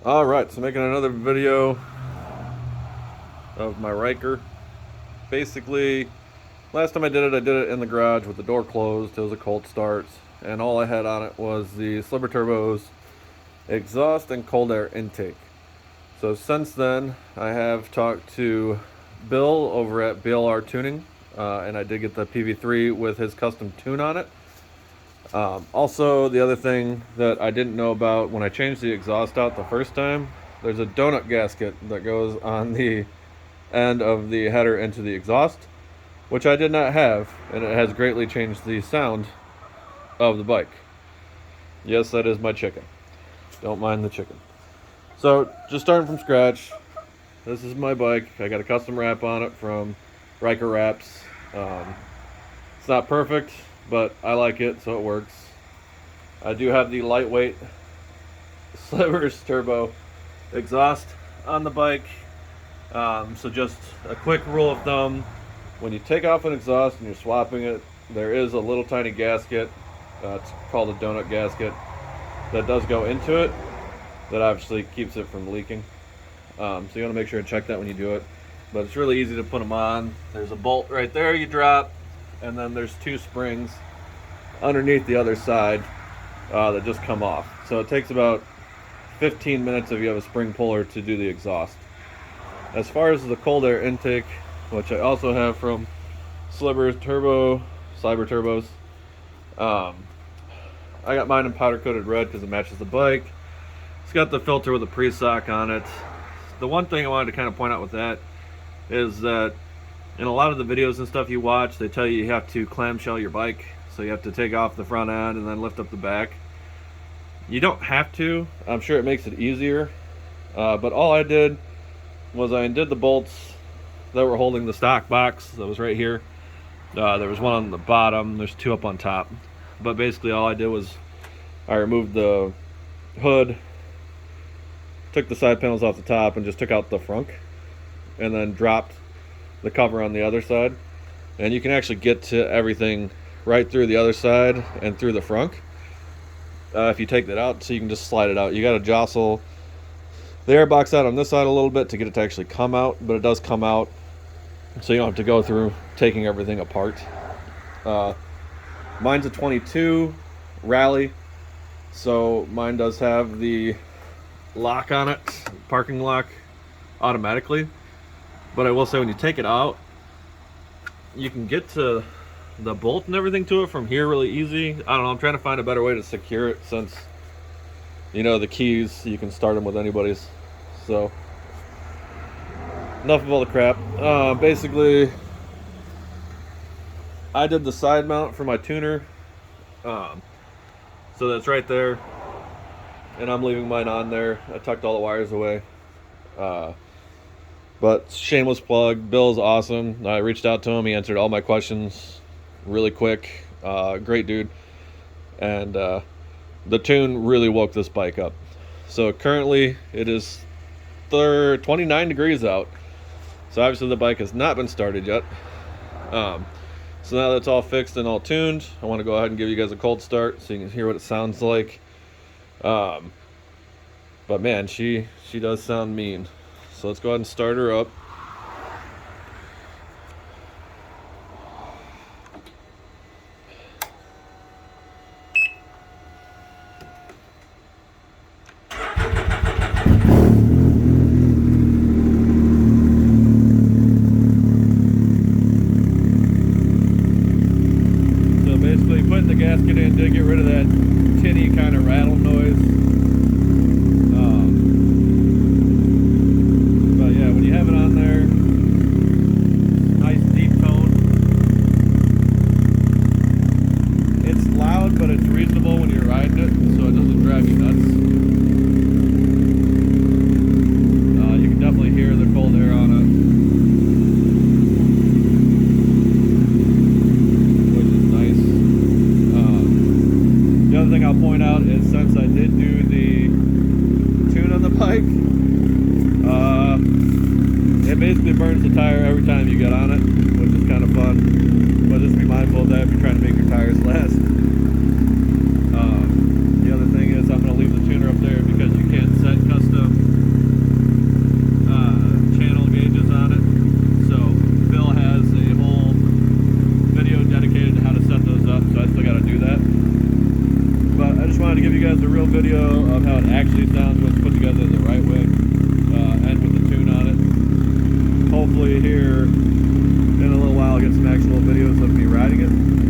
Alright, so making another video of my Ryker. Basically, last time I did it in the garage with the door closed. It was a cold start, and all I had on it was the Slibber Turbo's exhaust and cold air intake. So since then, I have talked to Bill over at BLR Tuning, and I did get the PV3 with his custom tune on it. Also, the other thing that I didn't know about when I changed the exhaust out the first time, there's a donut gasket that goes on the end of the header into the exhaust, which I did not have, and it has greatly changed the sound of the bike. Yes, that is my chicken. Don't mind the chicken. So, just starting from scratch, this is my bike. I got a custom wrap on it from Ryker Wraps. It's not perfect, but I like it, so it works. I do have the lightweight Slivers Turbo exhaust on the bike. So just a quick rule of thumb, when you take off an exhaust and you're swapping it, there is a little tiny gasket, it's called a donut gasket, that does go into it, that obviously keeps it from leaking. So you want to make sure and check that when you do it. But it's really easy to put them on. There's a bolt right there you drop, and then there's two springs underneath the other side that just come off. So it takes about 15 minutes if you have a spring puller to do the exhaust. As far as the cold air intake, which I also have from Slibber Turbos, I got mine in powder coated red because it matches the bike. It's got the filter with a pre-sock on it. The one thing I wanted to kind of point out with that is that in a lot of the videos and stuff you watch, they tell you have to clamshell your bike. So you have to take off the front end and then lift up the back. You don't have to. I'm sure it makes it easier. But all I did was I undid the bolts that were holding the stock box that was right here. There was one on the bottom. There's two up on top. But basically all I did was I removed the hood, took the side panels off the top, and just took out the frunk. And then dropped the cover on the other side. And you can actually get to everything right through the other side and through the frunk if you take that out, so you can just slide it out. You got to jostle the airbox out on this side a little bit to get it to actually come out, but it does come out, so you don't have to go through taking everything apart. Mine's a 22 Rally, so mine does have the lock on it, parking lock, automatically. But I will say, when you take it out, you can get to the bolt and everything to it from here really easy. I don't know, I'm trying to find a better way to secure it, since, you know, the keys, you can start them with anybody's. So, enough of all the crap. Basically, I did the side mount for my tuner. So that's right there. And I'm leaving mine on there. I tucked all the wires away. But shameless plug, Bill's awesome. I reached out to him. He answered all my questions really quick. Great dude. And the tune really woke this bike up. So currently it is 29 degrees out. So obviously the bike has not been started yet. So now that's all fixed and all tuned, I want to go ahead and give you guys a cold start so you can hear what it sounds like. But man, she does sound mean. So let's go ahead and start her up. So basically putting the gasket in to get rid of that tinny kind of rattle noise. Have it on there, nice deep tone. It's loud, but it's reasonable when you're riding it, so it doesn't drive you nuts. You can definitely hear the cold air on it, which is nice. The other thing I'll point out is, since I did do actually sounds when it's put together the right way, and with the tune on it. Hopefully here in a little while I'll get some actual videos of me riding it.